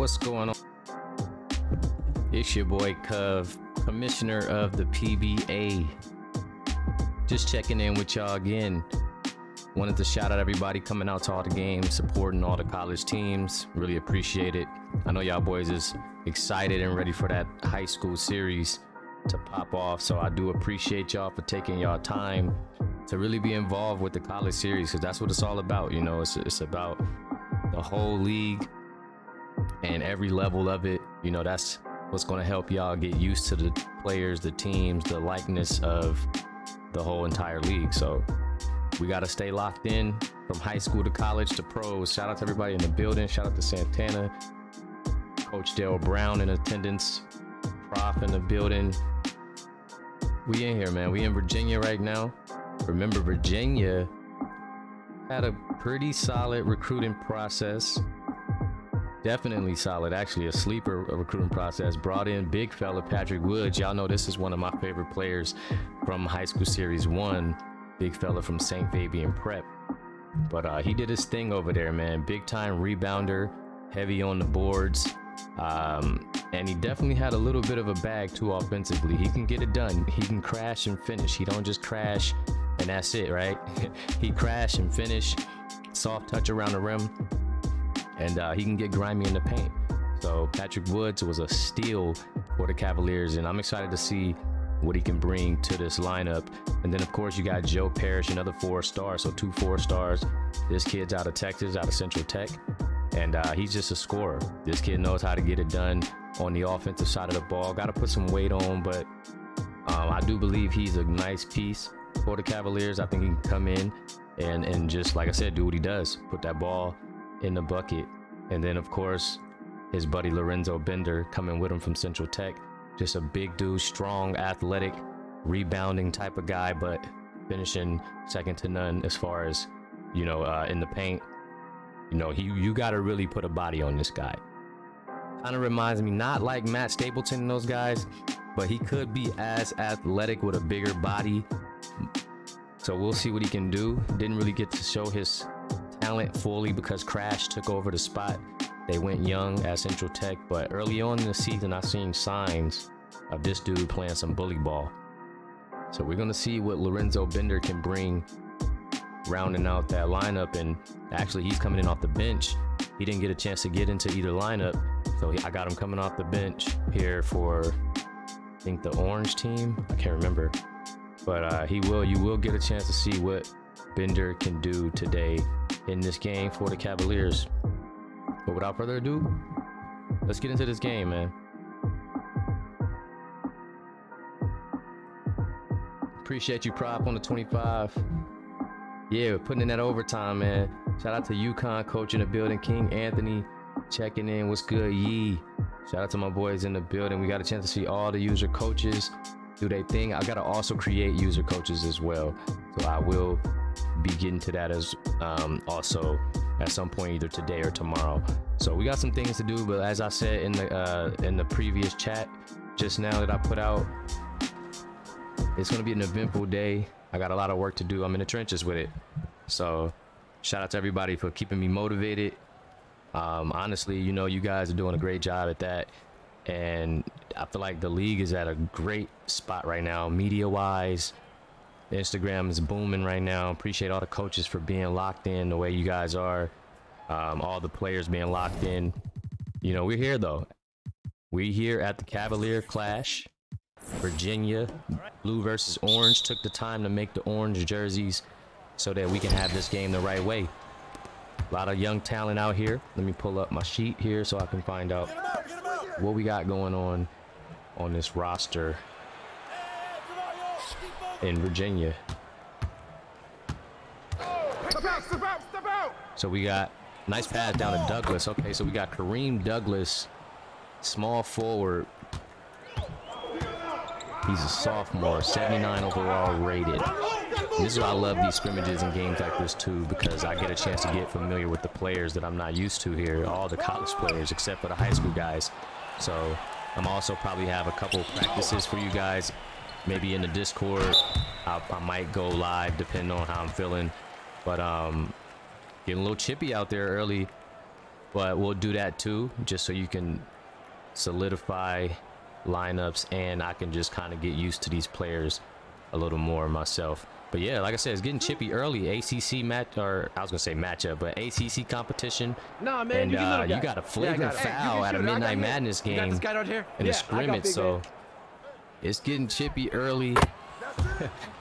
what's going on? It's your boy Cov, commissioner of the PBA. Just checking in with y'all again. Wanted to shout out everybody coming out to all the games, supporting all the college teams. Really appreciate it. I know y'all boys is excited and ready for that high school series to pop off. So I do appreciate y'all for taking y'all time to really be involved with the college series, because that's what it's all about. You know, it's about the whole league and every level of it. You know, that's what's going to help y'all get used to the players, the teams, the likeness of the whole entire league. So we got to stay locked in from high school to college to pros. Shout out to everybody in the building. Shout out to Santana, Coach Dale Brown in attendance, Prof in the building. We in here, man. We in Virginia right now. Remember, Virginia had a pretty solid recruiting process. Definitely solid, actually a sleeper recruiting process. Brought in big fella Patrick Woods. Y'all know this is one of my favorite players from High School Series 1. Big fella from St. Fabian Prep. But he did his thing over there, man. Big time rebounder, heavy on the boards. And he definitely had a little bit of a bag too offensively. He can get it done. He can crash and finish. He don't just crash and that's it, right? He crash and finish, soft touch around the rim, and he can get grimy in the paint. So Patrick Woods was a steal for the Cavaliers, and I'm excited to see what he can bring to this lineup. And then of course you got Joe Parrish, another 4-star, so 2 4-stars. This kid's out of Texas, out of Central Tech, and he's just a scorer. This kid knows how to get it done on the offensive side of the ball. Got to put some weight on, but I do believe he's a nice piece for the Cavaliers. I think he can come in and just, like I said, do what he does, put that ball in the bucket. And then of course his buddy Lorenzo Bender coming with him from Central Tech. Just a big dude, strong, athletic, rebounding type of guy, but finishing second to none as far as, you know, in the paint. You know, you got to really put a body on this guy. Kind of reminds me, not like Matt Stapleton and those guys, but he could be as athletic with a bigger body. So we'll see what he can do. Didn't really get to show his talent fully because Crash took over the spot. They went young at Central Tech, but early on in the season, I've seen signs of this dude playing some bully ball. So we're going to see what Lorenzo Bender can bring, rounding out that lineup. And actually, he's coming in off the bench. He didn't get a chance to get into either lineup, so I got him coming off the bench here for, I think, the Orange team. I can't remember. But you will get a chance to see what Bender can do today in this game for the Cavaliers. But without further ado, let's get into this game, man. Appreciate you, Prop, on the 25. Yeah, we're putting in that overtime, man. Shout out to UConn coach in the building, King Anthony, checking in. What's good, Yee? Shout out to my boys in the building. We got a chance to see all the user coaches do their thing. I gotta also create user coaches as well, so I will be getting to that as also at some point, either today or tomorrow. So we got some things to do, but as I said in the previous chat just now that I put out, it's gonna be an eventful day. I got a lot of work to do. I'm in the trenches with it. So shout out to everybody for keeping me motivated. Honestly, you know, you guys are doing a great job at that. And I feel like the league is at a great spot right now, media-wise. Instagram is booming right now. Appreciate all the coaches for being locked in the way you guys are. All the players being locked in. You know, we're here, though. We're here at the Cavalier Clash. Virginia, blue versus orange. Took the time to make the orange jerseys so that we can have this game the right way. A lot of young talent out here. Let me pull up my sheet here so I can find out what we got going on this roster in Virginia. So we got nice pass down to Douglas. Okay, so we got Kareem Douglas, small forward. He's a sophomore, 79 overall rated. And this is why I love these scrimmages and games like this too, because I get a chance to get familiar with the players that I'm not used to here, all the college players except for the high school guys. So I'm also probably have a couple practices for you guys, maybe in the Discord. I might go live depending on how I'm feeling. But getting a little chippy out there early but we'll do that too, just so you can solidify lineups and I can just kind of get used to these players a little more myself. But yeah, like I said, it's getting chippy early. ACC match, or I was gonna say matchup, but ACC competition. Nah, man, and you got a flagrant foul at a Midnight Madness game in the scrimmage, so it's getting chippy early.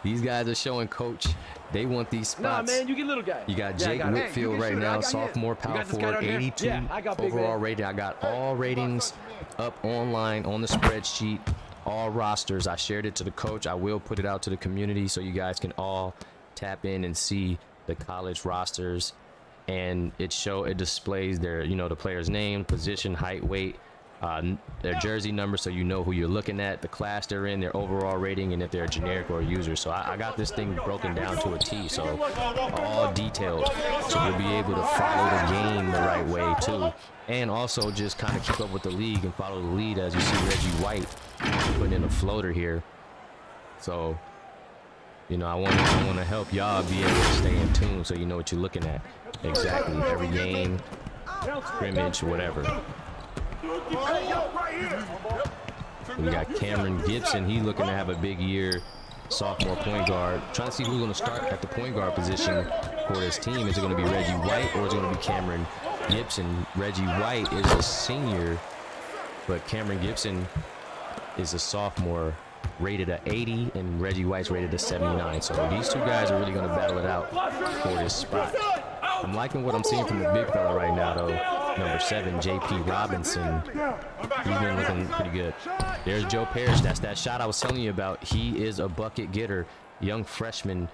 These guys are showing coach they want these spots. Nah, man, you get little guy. You got Jake Whitfield right now, sophomore, power forward, 82 overall rating. I got all ratings up online on the spreadsheet, all rosters. I shared it to the coach. I will put it out to the community so you guys can all tap in and see the college rosters, and it displays their, the player's name, position, height, weight, their jersey number, so you know who you're looking at, the class they're in, their overall rating, and if they're a generic or a user. So I got this thing broken down to a T, so all detailed, so you'll be able to follow the game the right way too, and also just kind of keep up with the league and follow the lead. As you see Reggie White putting in a floater here, so I want to help y'all be able to stay in tune so you know what you're looking at exactly every game, scrimmage, whatever. We got Cameron Gibson. He's looking to have a big year, sophomore point guard. Trying to see who's going to start at the point guard position for this team. Is it going to be Reggie White or is it going to be Cameron Gibson? Reggie White is a senior, but Cameron Gibson is a sophomore, rated at 80, and Reggie White's rated at 79. So these two guys are really going to battle it out for this spot. I'm liking what I'm seeing from the big fella right now, though. Number 7, J.P. Robinson. He's been looking pretty good. There's Joe Parrish. That's that shot I was telling you about. He is a bucket getter. Young freshman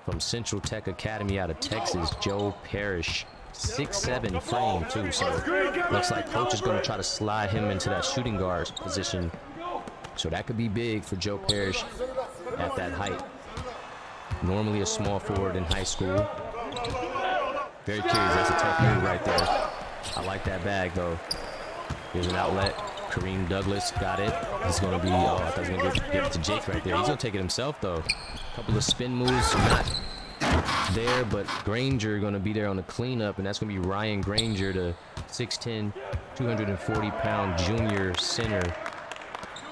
from Central Tech Academy out of Texas, Joe Parrish. 6'7" frame, too. So looks like coach is going to try to slide him into that shooting guard position. So that could be big for Joe Parrish at that height. Normally a small forward in high school. Very curious. That's a tough move right there. I like that bag, though. Here's an outlet. Kareem Douglas got it. He's going to be, I thought he was going to get it to Jake right there. He's going to take it himself, though. A couple of spin moves, not there, but Granger going to be there on the cleanup, and that's going to be Ryan Granger, the 6'10", 240-pound junior center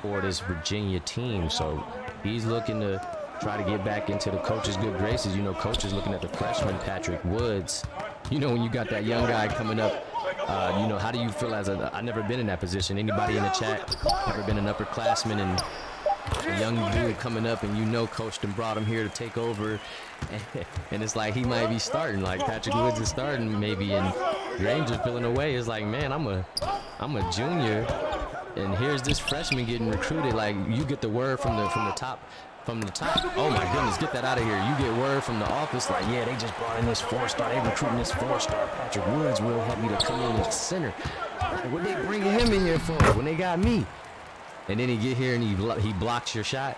for this Virginia team. So he's looking to try to get back into the coach's good graces. Coach is looking at the freshman, Patrick Woods. When you got that young guy coming up, how do you feel I've never been in that position. Anybody in the chat ever been an upperclassman and a young dude coming up, and coach them brought him here to take over, and it's like he might be starting, like Patrick Woods is starting maybe, and Granger's feeling away. It's like, man, I'm a junior, and here's this freshman getting recruited. Like, you get the word from the top. Oh my goodness, get that out of here. You get word from the office like, yeah, they just brought in this 4-star. They recruiting this 4-star Patrick Woods. Real happy to come in as center. What they bringing him in here for when they got me? And then he get here and he blocks your shot.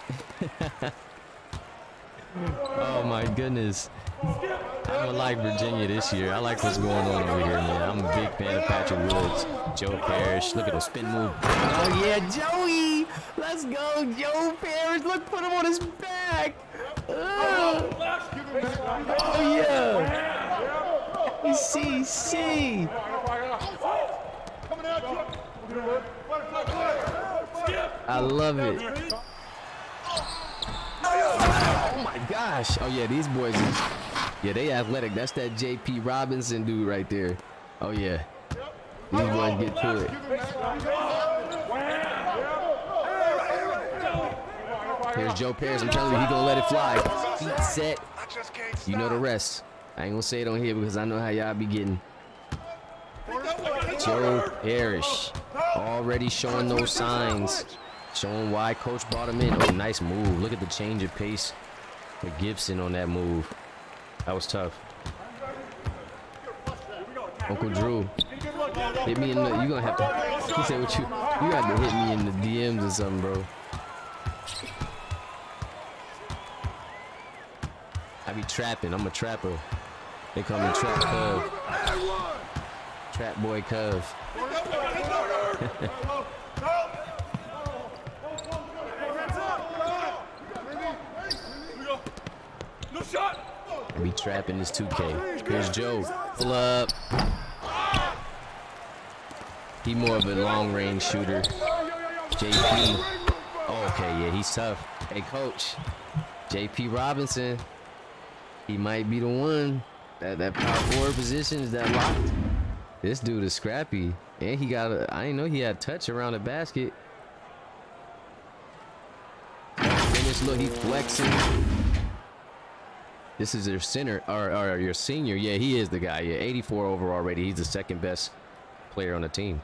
Oh my goodness. I'm gonna like Virginia this year. I like what's going on over here, man. I'm a big fan of Patrick Woods. Joe Parrish. Look at the spin move. Oh yeah, Joey. Let's go, Joe Parrish. Look, put him on his back. Oh yeah. CC. I love it. Oh my gosh. Oh yeah, these boys. Yeah, they athletic. That's that J.P. Robinson dude right there. Oh yeah. These boys get to it. Here's Joe Parrish. I'm telling you, he's gonna let it fly. Feet set. You know the rest. I ain't gonna say it on here because I know how y'all be getting. Joe Parrish already showing those signs, showing why coach brought him in. Oh, nice move. Look at the change of pace for Gibson on that move. That was tough. Uncle Drew, hit me in the. You gonna have to. He said, "What you got to hit me in the DMs or something, bro." I be trapping. I'm a trapper. They call me Trap Cove. Trap Boy Cove. I be trapping this 2K. Here's Joe. Pull up. He more of a long-range shooter. JP. Oh, okay, yeah, he's tough. Hey, coach. JP Robinson. He might be the one. That power forward position, is that locked? This dude is scrappy. And he got a, I didn't know he had touch around the basket. Finish, look, he's flexing. This is your center, or your senior. Yeah, he is the guy. Yeah, 84 overall rated. He's the second best player on the team,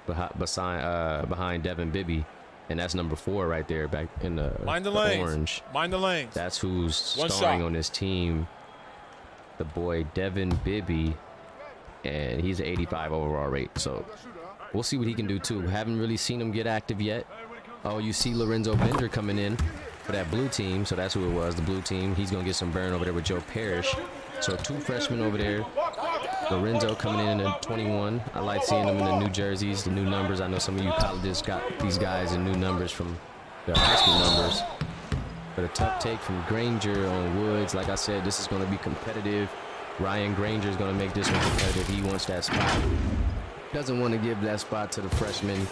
behind Devin Bibby, and that's number 4 right there, back in the orange. Mind the lanes. That's who's starting on this team. The boy Devin Bibby, and he's an 85 overall rate. So we'll see what he can do too. Haven't really seen him get active yet. Oh, you see Lorenzo Bender coming in for that blue team. So that's who it was, the blue team. He's gonna get some burn over there with Joe Parrish. So 2 freshmen over there. Lorenzo coming in at 21. I like seeing them in the new jerseys, the new numbers. I know some of you colleges got these guys in new numbers from their high school numbers. But a tough take from Granger on Woods. Like I said, this is going to be competitive. Ryan Granger is going to make this one competitive. He wants that spot. Doesn't want to give that spot to the freshman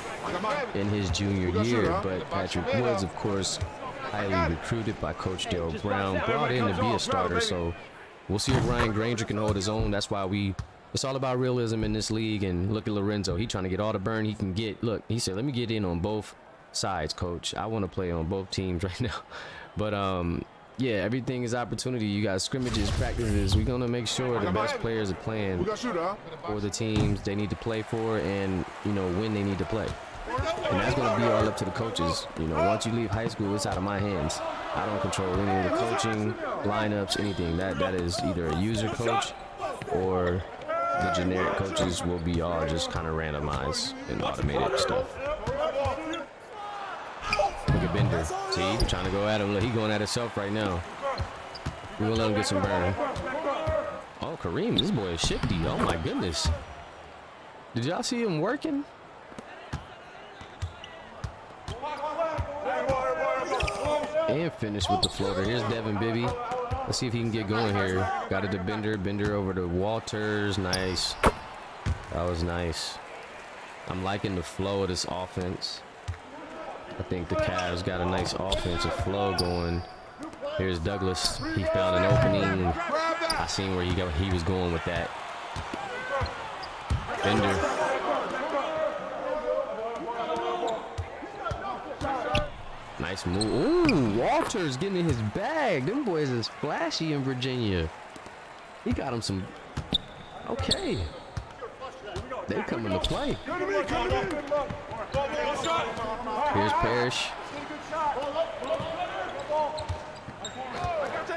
in his junior year. But Patrick Woods, of course, highly recruited by Coach Dale Brown, brought in to be a starter. So we'll see if Ryan Granger can hold his own. That's why it's all about realism in this league. And look at Lorenzo. He's trying to get all the burn he can get. Look, he said, let me get in on both sides, coach. I want to play on both teams right now. But yeah, everything is opportunity. You got scrimmages, practices. We're gonna make sure the best players are playing for the teams they need to play for, and you know when they need to play. And that's gonna be all up to the coaches. You know, once you leave high school, it's out of my hands. I don't control any of the coaching, lineups, anything. That is either a user coach or the generic coaches will be all just kind of randomized and automated stuff. Look at Bender. See, trying to go at him. Look, he's going at himself right now. We're going to let him get some burn. Oh, Kareem, this boy is shifty. Oh, my goodness. Did y'all see him working? And finish with the floater. Here's Devin Bibby. Let's see if he can get going here. Got it to Bender. Bender over to Walters. Nice. That was nice. I'm liking the flow of this offense. I think the Cavs got a nice offensive flow going. Here's Douglas. He found an opening. I seen where he was going with that. Bender. Nice move. Ooh, Walters getting in his bag. Them boys is flashy in Virginia. He got him some. Okay. They coming to play. Here's Parrish.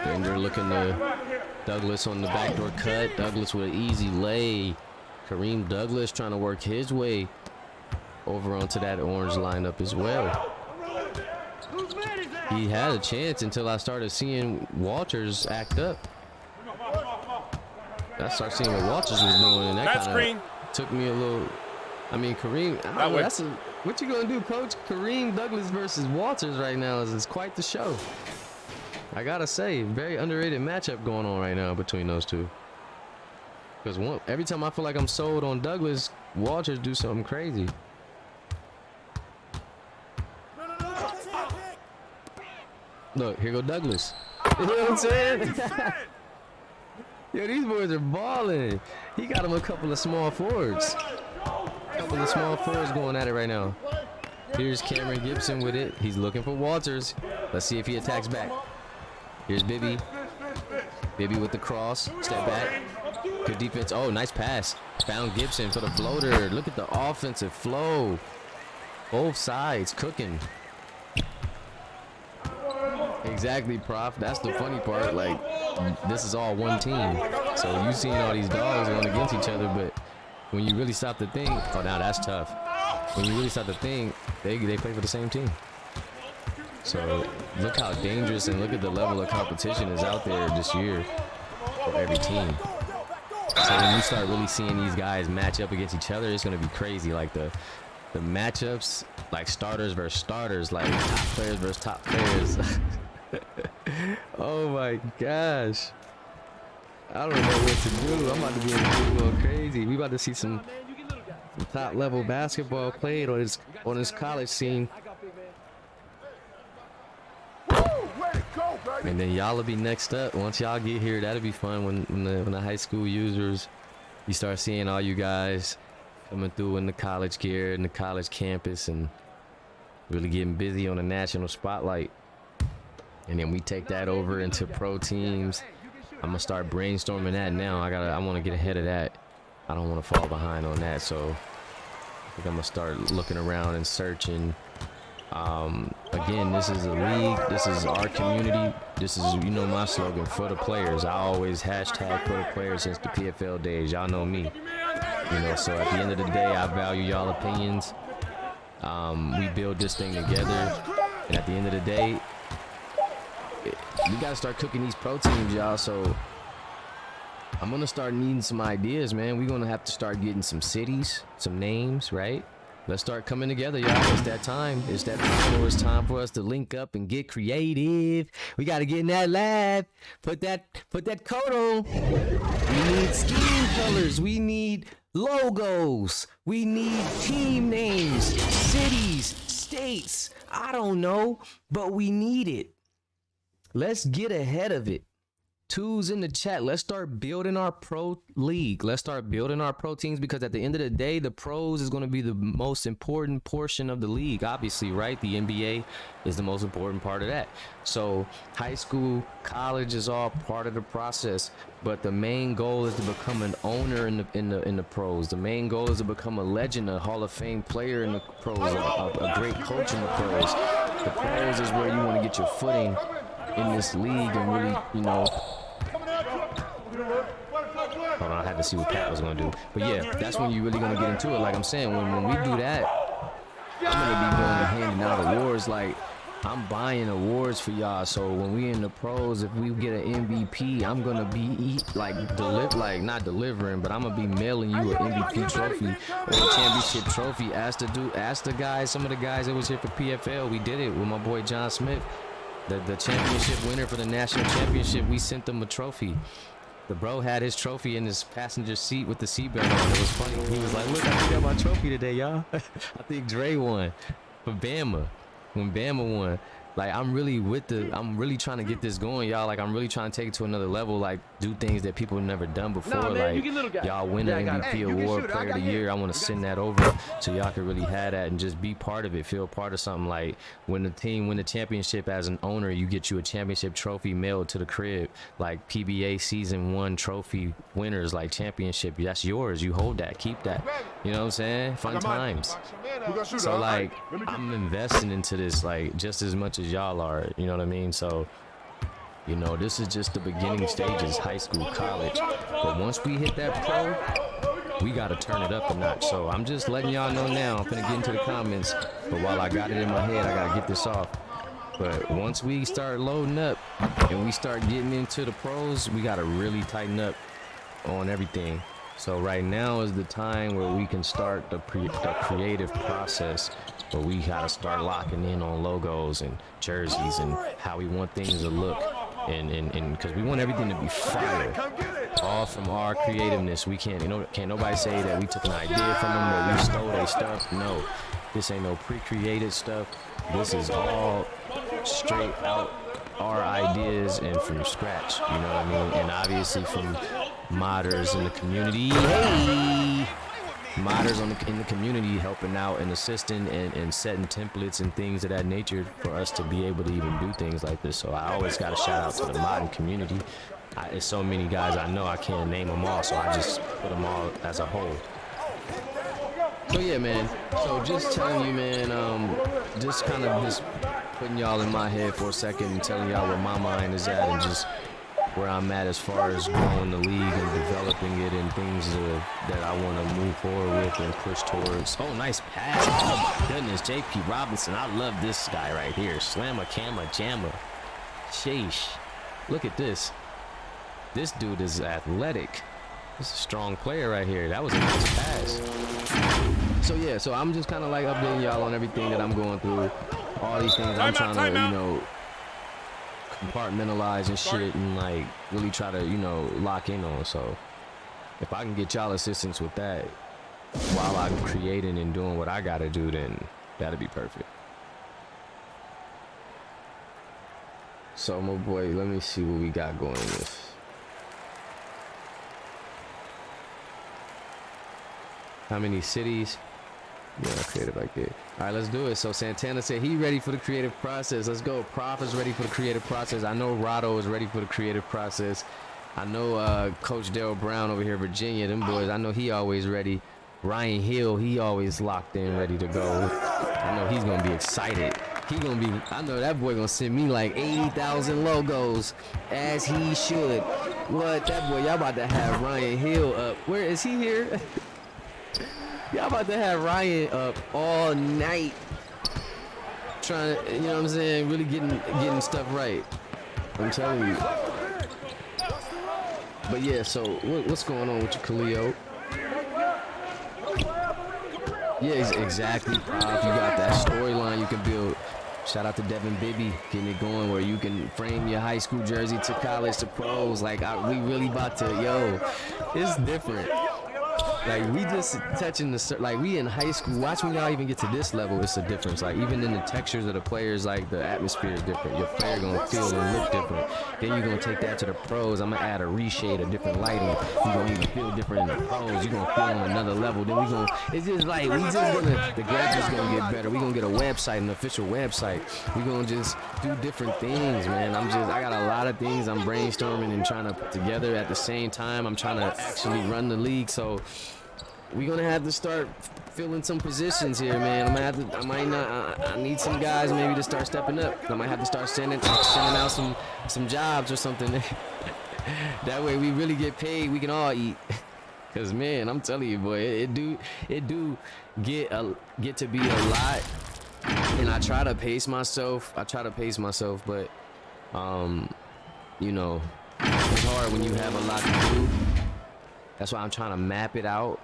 Bender looking to Douglas on the backdoor cut. Douglas with an easy lay. Kareem Douglas trying to work his way over onto that orange lineup as well. He had a chance until I started seeing Walters act up. I started seeing what Walters was doing, and that kind of took me a little. I mean, Kareem. What you gonna do, Coach? Kareem Douglas versus Walters right now is quite the show. I gotta say, very underrated matchup going on right now between those two. Because every time I feel like I'm sold on Douglas, Walters do something crazy. Look, here go Douglas. You know what I'm saying? Yo, these boys are balling. He got him a couple of small forwards. Going at it right now. Here's Cameron Gibson with it. He's looking for Walters. Let's see if he attacks back. Here's Bibby. Bibby with the cross. Step back. Good defense. Oh, nice pass. Found Gibson for the floater. Look at the offensive flow. Both sides cooking. Exactly, Prof. That's the funny part. Like, this is all one team. So you seen all these dogs going against each other, but when you really stop to think, oh, now that's tough. When you really stop to think, they play for the same team. So look how dangerous and look at the level of competition is out there this year for every team. So when you start really seeing these guys match up against each other, it's going to be crazy. Like the matchups, like starters versus starters, like top players versus top players. Oh my gosh. I don't know what to do. I'm about to be in the going crazy. We about to see some some top level basketball played on this college scene. And then y'all will be next up. Once y'all get here, that'll be fun when the high school users, you start seeing all you guys coming through in the college gear and the college campus and really getting busy on the national spotlight. And then we take that over into pro teams. I'm gonna start brainstorming that now. I want to get ahead of that. I don't want to fall behind on that, so I think I'm gonna start looking around and searching. Again, this is a league. This is our community. This is, you know, my slogan, for the players. I always hashtag for the players since the PFL days. Y'all know me. You know, so at the end of the day, I value y'all opinions. We build this thing together, and at the end of the day, we gotta start cooking these pro teams, y'all. So I'm gonna start needing some ideas, man. We're gonna have to start getting some cities, some names, right? Let's start coming together, y'all. It's that time. It's that time where it's time for us to link up and get creative. We gotta get in that lab. Put that coat on. We need scheme colors. We need logos. We need team names, cities, states. I don't know, but we need it. Let's get ahead of it. Twos in the chat. Let's start building our pro league. Let's start building our pro teams, because at the end of the day, the pros is going to be the most important portion of the league, obviously, right? The NBA is the most important part of that. So high school, college is all part of the process, but the main goal is to become an owner in the pros. The main goal is to become a legend, a Hall of Fame player in the pros, a great coach in the pros. The pros is where you want to get your footing in this league and really, you know. Hold on, I had to see what Pat was gonna do. But yeah, that's when you're really gonna get into it. Like I'm saying, when we do that, I'm gonna be going and handing out awards. Like, I'm buying awards for y'all. So when we in the pros, if we get an MVP, I'm gonna be not delivering, but I'm gonna be mailing you an MVP trophy or a championship trophy. Ask the guys, some of the guys that was here for PFL. We did it with my boy John Smith. The championship winner for the national championship, we sent them a trophy. The bro had his trophy in his passenger seat with the seatbelt on. It was funny. He was like, look, I got my trophy today, y'all. I think Dre won for Bama. When Bama won. Like, I'm really trying to get this going, y'all. Like, I'm really trying to take it to another level, like, do things that people have never done before. Nah, man, like, y'all win the MVP award, player of the year. I want to send that over so y'all can really have that and just be part of it, feel part of something. Like, when the team win the championship as an owner, you get you a championship trophy mailed to the crib. Like, PBA season 1 trophy winners, like, championship, that's yours. You hold that, keep that. You know what I'm saying? Fun times. So, like, I'm investing into this, like, just as much as y'all are, you know what I mean? So, you know, this is just the beginning stages, high school, college. But once we hit that pro, we got to turn it up a notch. So I'm just letting y'all know now. I'm gonna get into the comments, but while I got it in my head, I got to get this off. But once we start loading up and we start getting into the pros, we got to really tighten up on everything. So right now is the time where we can start the creative process, where we gotta start locking in on logos and jerseys and how we want things to look, and because we want everything to be fire, all from our creativeness. We can't nobody say that we took an idea from them or we stole their stuff. No, this ain't no pre-created stuff. This is all straight out our ideas and from scratch, you know what I mean? And obviously from modders in the community. Hey! Modders in the community helping out and assisting and setting templates and things of that nature for us to be able to even do things like this. So I always got to shout out to the modding community. There's so many guys I know, I can't name them all, so I just put them all as a whole. So yeah, man, so just telling you, man, just kind of just putting y'all in my head for a second and telling y'all where my mind is at and just where I'm at as far as growing the league and developing it and things that I want to move forward with and push towards. Oh, nice pass. Oh my goodness, JP Robinson. I love this guy right here. Slamma, camma, jamma. Sheesh. Look at this. This dude is athletic. This is a strong player right here. That was a nice pass. So yeah, so I'm just kind of like updating y'all on everything that I'm going through. All these things I'm trying to, you know, compartmentalize and shit and like really try to, you know, lock in on. So if I can get y'all assistance with that, while I'm creating and doing what I gotta do, then that'd be perfect. So my boy, let me see what we got going in this. How many cities? Yeah, creative like that. All right, let's do it. So Santana said he ready for the creative process. Let's go. Prof is ready for the creative process. I know Rado is ready for the creative process. I know Coach Darryl Brown over here, Virginia, them boys, I know he always ready. Ryan Hill, he always locked in, ready to go. I know he's gonna be excited. He gonna be, I know that boy gonna send me like 80,000 logos, as he should. What, that boy, y'all about to have Ryan Hill up. Where is he here? Y'all about to have Ryan up all night. Trying to, you know what I'm saying, really getting stuff right. I'm telling you. But yeah, so what's going on with you, Khalil? Yeah, exactly, Prof. You got that storyline you can build. Shout out to Devin Bibby getting it going where you can frame your high school jersey to college to pros. Like, we really about to, it's different. Like, we just touching the, like, we in high school. Watch when y'all even get to this level, it's a difference. Like, even in the textures of the players, like, the atmosphere is different. Your player gonna feel and look different. Then you're gonna take that to the pros. I'm gonna add a reshade, a different lighting. You're gonna even feel different in the pros. You're gonna feel on another level. Then we gonna, it's just like, we just gonna, the graphics gonna get better. We gonna get a website, an official website. We gonna just do different things, man. I got a lot of things I'm brainstorming and trying to put together at the same time. I'm trying to actually run the league, so we're gonna have to start filling some positions here, man. I need some guys maybe to start stepping up. I might have to start sending out some jobs or something. That way we really get paid, we can all eat. Cause man, I'm telling you, boy, it do get to be a lot. And I try to pace myself, but you know, it's hard when you have a lot to do. That's why I'm trying to map it out.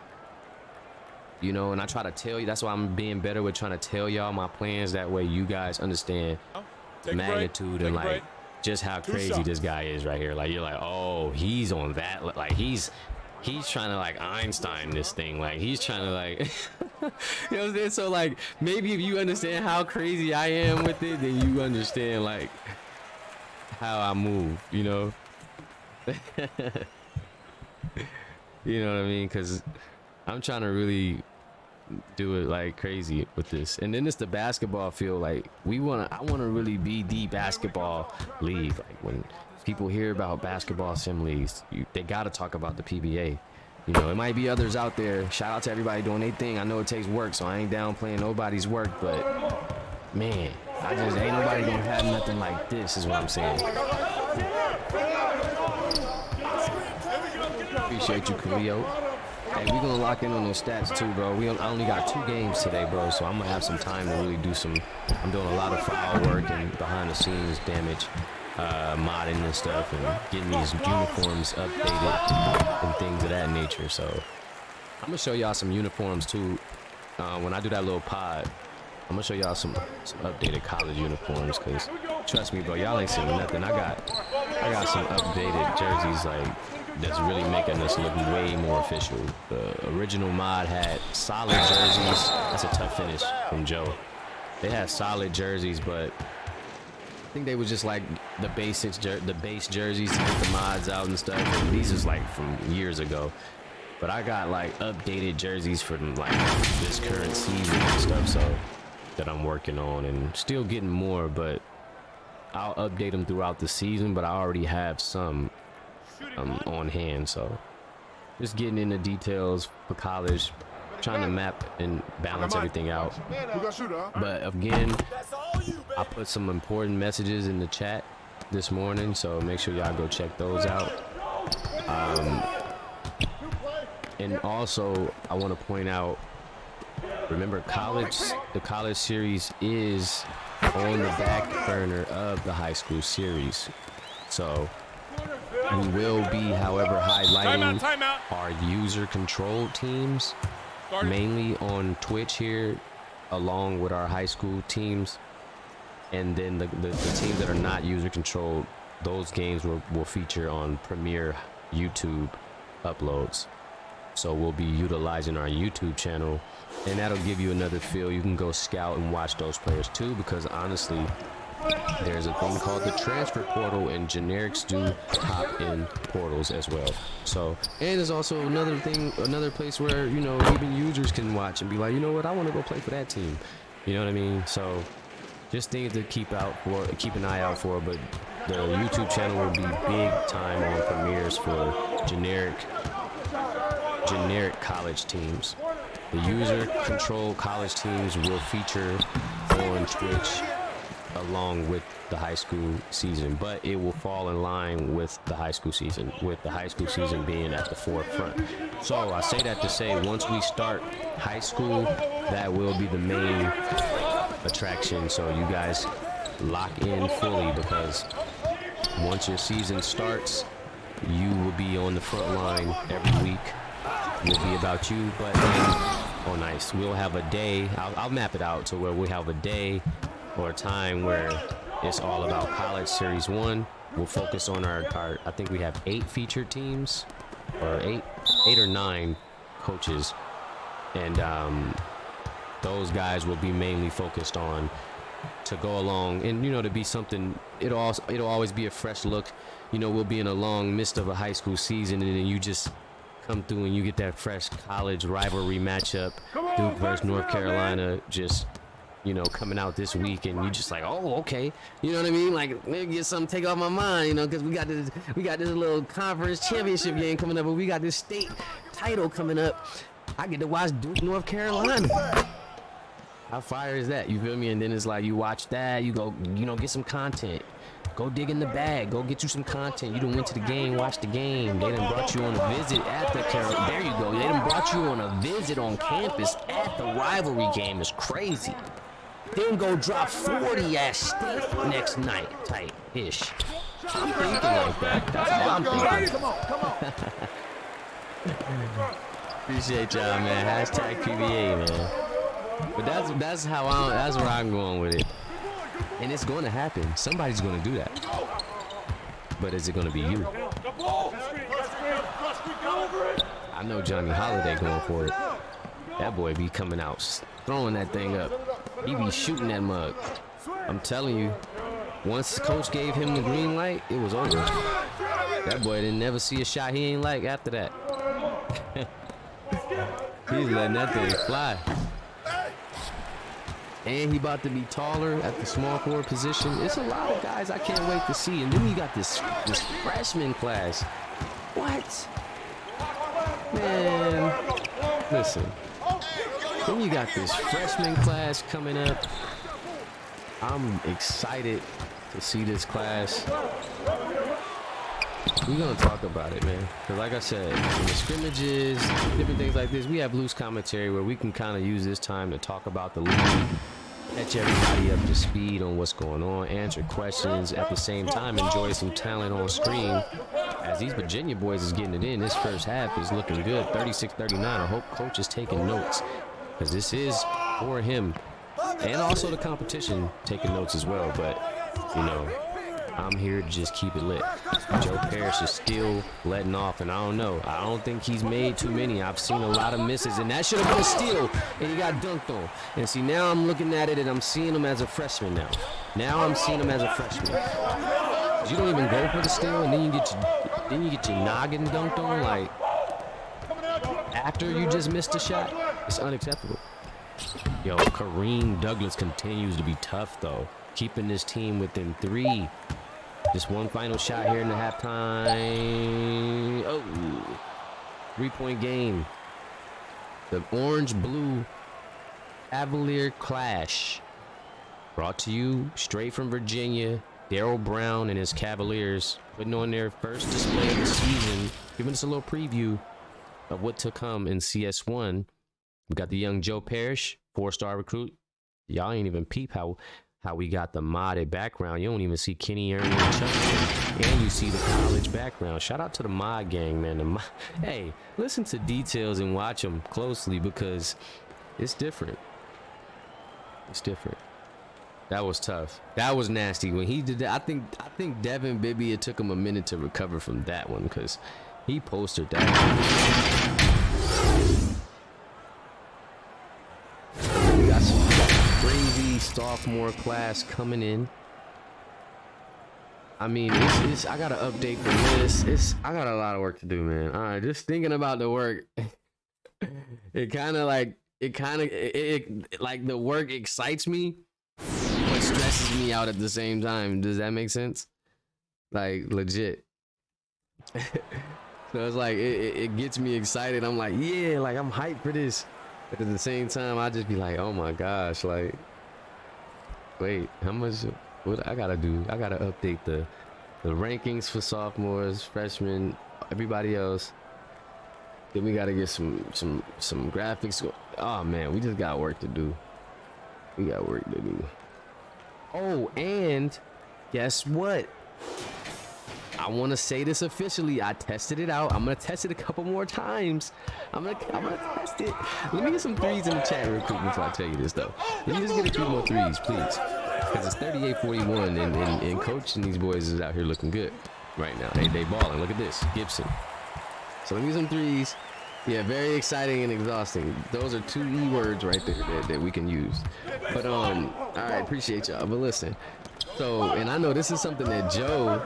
You know, and I try to tell you, that's why I'm being better with trying to tell y'all my plans. That way you guys understand the magnitude and like just how crazy this guy is right here. Like, you're like, oh, he's on that. Like, he's trying to like Einstein this thing. Like, he's trying to like, you know what I'm saying? So like, maybe if you understand how crazy I am with it, then you understand like how I move, you know? You know what I mean? Because I'm trying to really do it like crazy with this. And then it's the basketball field. Like, I want to really be the basketball league. Like, when people hear about basketball sim leagues, they got to talk about the PBA. You know, it might be others out there. Shout out to everybody doing their thing. I know it takes work, so I ain't downplaying nobody's work, but man, I just ain't nobody gonna have nothing like this, is what I'm saying. Appreciate you, Khalil. Hey, we gonna lock in on those stats too, bro. I only got 2 games today, bro, so I'm gonna have some time to really do I'm doing a lot of file work and behind the scenes damage, modding and stuff, and getting these uniforms updated and things of that nature. So I'm gonna show y'all some uniforms too. When I do that little pod, I'm gonna show y'all some updated college uniforms, cause trust me, bro, y'all ain't seen nothing. I got some updated jerseys like that's really making us look way more official. The original mod had solid jerseys. That's a tough finish from Joe. They had solid jerseys, but I think they was just like the basics, the base jerseys to get the mods out and stuff. And these is like from years ago. But I got like updated jerseys for like this current season and stuff, so that I'm working on and still getting more, but I'll update them throughout the season. But I already have some on hand, so just getting into details for college, trying to map and balance everything out. But again, I put some important messages in the chat this morning, so make sure y'all go check those out. And also I want to point out, remember, the college series is on the back burner of the high school series, so we will be, however, highlighting our user-controlled teams, mainly on Twitch here, along with our high school teams. And then the teams that are not user-controlled, those games will feature on Premier YouTube uploads. So we'll be utilizing our YouTube channel, and that'll give you another feel. You can go scout and watch those players too, because honestly, there's a thing called the transfer portal, and generics do hop in portals as well. So, and there's also another thing, another place where, you know, even users can watch and be like, you know what, I want to go play for that team. You know what I mean? So just things to keep an eye out for. But the YouTube channel will be big time on premieres for generic college teams. The user controlled college teams will feature on Twitch along with the high school season, but it will fall in line with the high school season, being at the forefront. So I say that to say, once we start high school, that will be the main attraction. So you guys lock in fully, because once your season starts, you will be on the front line every week. Will be about you, but oh nice, we'll have a day, I'll map it out to where we have a day or a time where it's all about college series 1. We'll focus on our I think we have 8 featured teams, or 8 or 9 coaches, and those guys will be mainly focused on to go along, and you know, to be something, it'll always be a fresh look. You know, we'll be in a long midst of a high school season, and then you just come through and you get that fresh college rivalry matchup, Duke versus North Carolina, just, you know, coming out this week, and you just like, oh, okay, you know what I mean? Like, maybe get something take off my mind, you know, because we got this little conference championship game coming up, but we got this state title coming up. I get to watch Duke North Carolina. How fire is that? You feel me? And then it's like, you watch that, you go, you know, get some content. Go dig in the bag. Go get you some content. You done went to the game, watch the game. They done brought you on a visit at the there you go. They done brought you on a visit on campus at the rivalry game. It's crazy. Then go drop 40 at state next night, type-ish. I'm thinking like that. That's what I'm thinking. Appreciate y'all, man. Hashtag PBA, man. But that's where I'm going with it. And it's going to happen. Somebody's going to do that. But is it going to be you? I know Johnny Holiday going for it. That boy be coming out, throwing that thing up. He be shooting that mug. I'm telling you, once the coach gave him the green light, it was over. That boy didn't never see a shot he ain't like after that. He's letting that thing fly. And he about to be taller at the small forward position. It's a lot of guys I can't wait to see. And then you got this freshman class. What? Man, listen. Then you got this freshman class coming up. I'm excited to see this class. We're gonna talk about it, man. Because like I said, in the scrimmages, different things like this, we have loose commentary where we can kind of use this time to talk about the league, catch everybody up to speed on what's going on, answer questions, at the same time enjoy some talent on screen. As these Virginia boys is getting it in, this first half is looking good, 36-39. I hope coach is taking notes, because this is for him, and also the competition taking notes as well. But you know, I'm here to just keep it lit. Joe Parrish is still letting off, and I don't know. I don't think he's made too many. I've seen a lot of misses, and that should have been a steal, and he got dunked on. And see, now I'm looking at it, and I'm seeing him as a freshman now. Now I'm seeing him as a freshman. You don't even go for the steal, and then you get your noggin dunked on, like, after you just missed a shot. It's unacceptable. Yo, Kareem Douglas continues to be tough, though, keeping this team within 3. Just one final shot here in the halftime. Oh, 3-point game. The orange-blue Cavalier clash. Brought to you straight from Virginia. Darryl Brown and his Cavaliers putting on their first display of the season, giving us a little preview of what to come in CS1. We got the young Joe Parrish, 4-star recruit. Y'all ain't even peep how we got the modded background. You don't even see Kenny Ernie and Chuck, and you see the college background. Shout out to the mod gang, man. Hey, listen to details and watch them closely, because it's different. It's different. That was tough. That was nasty when he did that. I think Devin Bibby, it took him a minute to recover from that one, because he posted that. We got some crazy sophomore class coming in. I mean, I gotta update the list. I got a lot of work to do, man. All right, just thinking about the work, it like the work excites me, but stresses me out at the same time. Does that make sense? Like, legit. So it's like it gets me excited. I'm like, yeah, like I'm hyped for this. But at the same time, I just be like, oh my gosh, like, wait, how much? What I gotta do? I gotta update the rankings for sophomores, freshmen, everybody else. Then we gotta get some graphics. Oh man, we just got work to do. We got work to do. Oh, and guess what? I want to say this officially. I tested it out. I'm gonna test it a couple more times. I'm gonna test it. Let me get some threes in the chat real quick before I tell you this though. Let me just get a few more threes, please. Because it's 38-41, and coach and these boys is out here looking good right now. They balling. Look at this, Gibson. So let me get some threes. Yeah, very exciting and exhausting. Those are 2 E words right there that we can use. But all right, appreciate y'all. But listen. So, and I know this is something that Johnny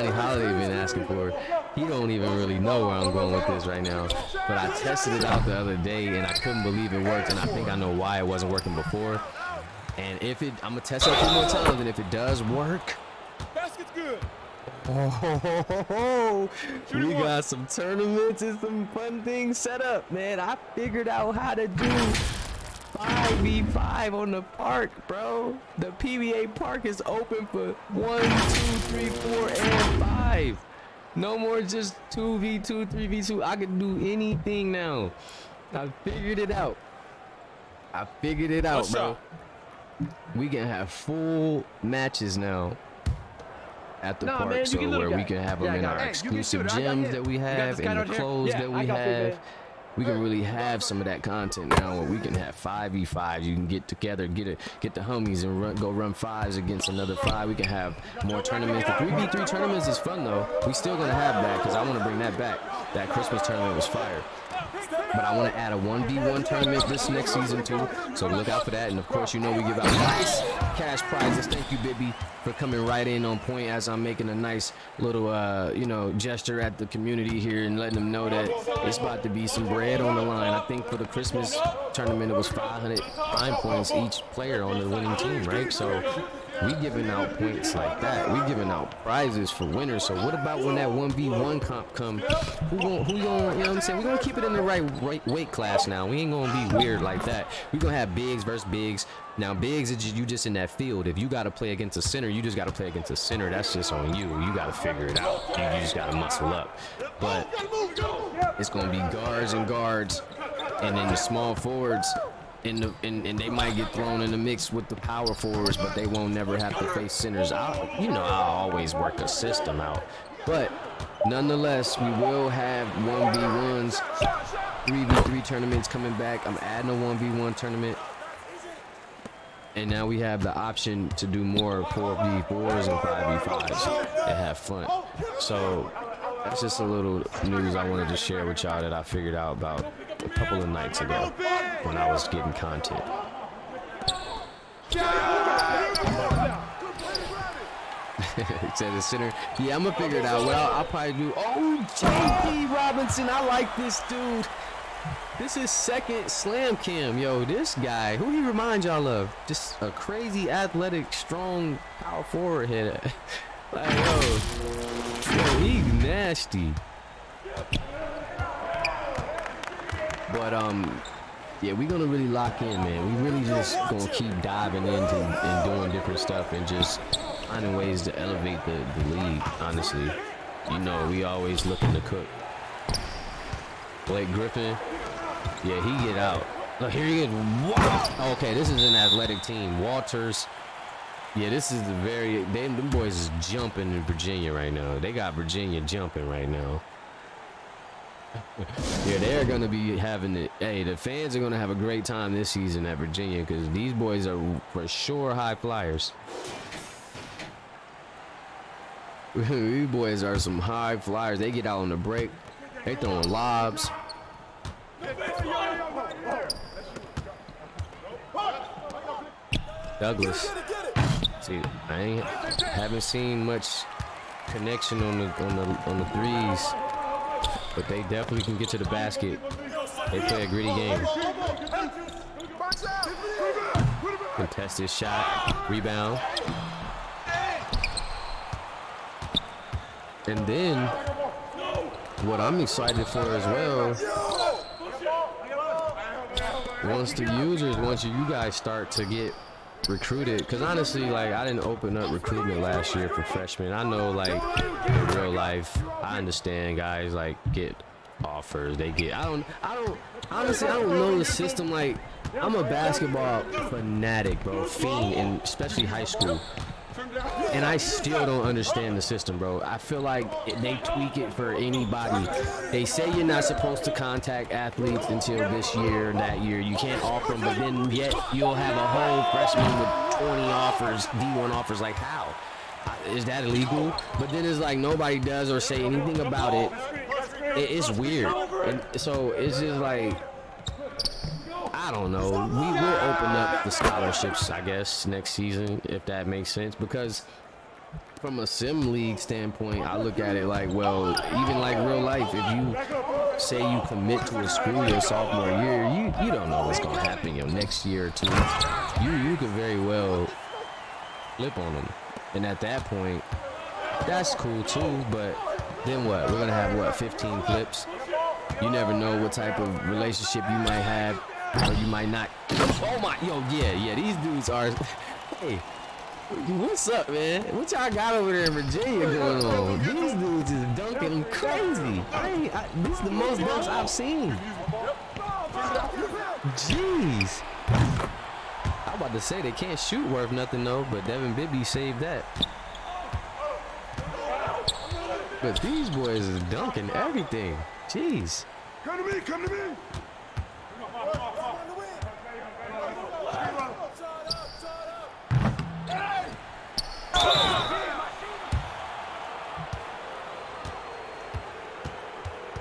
Holiday been asking for. He don't even really know where I'm going with this right now. But I tested it out the other day and I couldn't believe it worked. And I think I know why it wasn't working before. And I'm gonna test it a few more times. And if it does work, basket's good. Oh, we got some tournaments and some fun things set up, man. I figured out how to do 5v5 on the park, bro. The PBA park is open for 1, 2, 3, 4, and 5. No more just 2v2, 3v2. I can do anything now. I figured it out. Bro. We can have full matches now at the park, man, so where we can have them in our exclusive gyms that we have and the clothes that we have. We can really have some of that content now where we can have 5v5s. You can get together, get the homies and go run 5s against another 5. We can have more tournaments. The 3v3 tournaments is fun though. We still gonna have that because I want to bring that back. That Christmas tournament was fire. But I want to add a 1v1 tournament this next season too, so look out for that. And of course, you know we give out nice cash prizes. Thank you, Bibby, for coming right in on point as I'm making a nice little gesture at the community here and letting them know that it's about to be some bread on the line. I think for the Christmas tournament it was 500 prime points each player on the winning team, right? So we giving out points like that. We giving out prizes for winners. So what about when that 1v1 comp come? Who gonna, you know what I'm saying? We're gonna keep it in the right weight class now. We ain't gonna be weird like that. We're gonna have bigs versus bigs. Now bigs is you just in that field. If you gotta play against a center, you just gotta play against a center. That's just on you. You gotta figure it out. You just gotta muscle up. But it's gonna be guards and guards, and then the small forwards. And they might get thrown in the mix with the power forwards, but they won't never have to face centers. I'll always work a system out, but nonetheless, we will have 1v1s, 3v3 tournaments coming back. I'm adding a 1v1 tournament, and now we have the option to do more 4v4s and 5v5s and have fun. So that's just a little news I wanted to share with y'all that I figured out about a couple of nights ago when I was getting content. Said the center. Yeah, I'm gonna figure it out. What I'll probably do. Oh, JP Robinson, I like this dude. This is second slam cam. Yo, this guy, who he remind y'all of? Just a crazy athletic, strong power forward hitter. Like, yo, he nasty. But yeah, we're gonna really lock in, man. We really just gonna keep diving into and doing different stuff and just finding ways to elevate the league. Honestly, you know, we always looking to cook. Blake Griffin, yeah, he get out. Look, here he is. Wow. Okay, this is an athletic team. Walters. Yeah, this is the them boys is jumping in Virginia right now. They got Virginia jumping right now. Yeah, they're gonna be having it. Hey, the fans are gonna have a great time this season at Virginia because these boys are for sure high flyers. These boys are some high flyers. They get out on the break. They throwing lobs. Douglas. See, haven't seen much connection on the threes, but they definitely can get to the basket. They play a gritty game. Contested shot, rebound. And then what I'm excited for as well, once you guys start to get recruited, because honestly, like, I didn't open up recruitment last year for freshmen. I know, like, in real life, I understand guys like get offers, they get, I don't honestly, I don't know the system. Like, I'm a basketball fanatic, bro, fiend, and especially high school, and I still don't understand the system, bro. I feel like they tweak it for anybody. They say you're not supposed to contact athletes until this year, that year. You can't offer them, but then yet you'll have a whole freshman with 20 offers, D1 offers. Like, how? Is that illegal? But then it's like nobody does or say anything about it. It's weird. And so it's just like, I don't know. We will open up the scholarships, I guess, next season, if that makes sense. Because from a sim league standpoint, I look at it like, well, even like real life, if you say you commit to a school your sophomore year, you don't know what's gonna happen your next year or two. You could very well flip on them, and at that point, that's cool too. But then what? We're gonna have what, 15 flips? You never know what type of relationship you might have. Or you might not. Oh my, yo, yeah, these dudes are. Hey, what's up, man? What y'all got over there in Virginia going on? These dudes is dunking crazy. This is the most dunks I've seen. Jeez. I'm about to say they can't shoot worth nothing though, but Devin Bibby saved that. But these boys is dunking everything. Jeez. Come to me, come to me.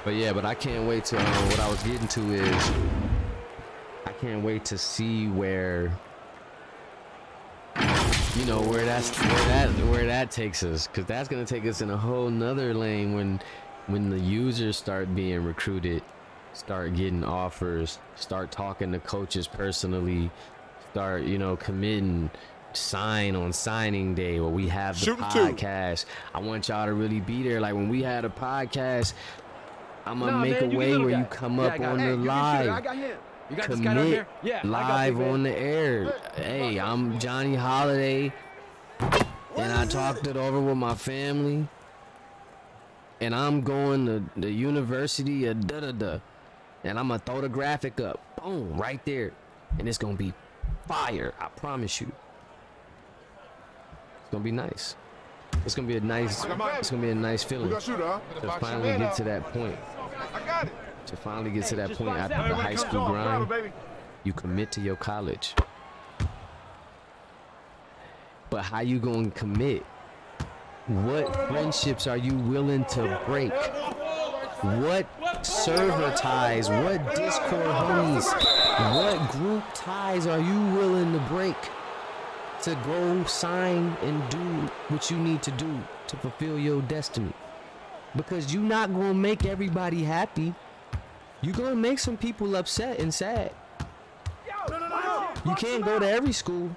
But yeah, but I can't wait to, what I was getting to is, I can't wait to see where, you know, where that takes us, because that's gonna take us in a whole nother lane when the users start being recruited, start getting offers, start talking to coaches personally, start, you know, committing, sign on signing day, where we have the podcast. I want y'all to really be there. Like, when we had a podcast, I'm gonna make a way where you come up on the live, commit live on the air. Hey, I'm Johnny Holiday, and I talked it over with my family, and I'm going to the University of da-da-da, and I'm gonna throw the graphic up, boom, right there, and it's gonna be fire. I promise you. It's gonna be nice. It's gonna be a nice feeling to finally get to that point. To finally get to that point after the high school grind, you commit to your college. But how you gonna commit? What friendships are you willing to break? What server ties? What Discord homies? What group ties are you willing to break to go sign and do what you need to do to fulfill your destiny? Because you're not gonna make everybody happy. You're gonna make some people upset and sad. You can't go to every school.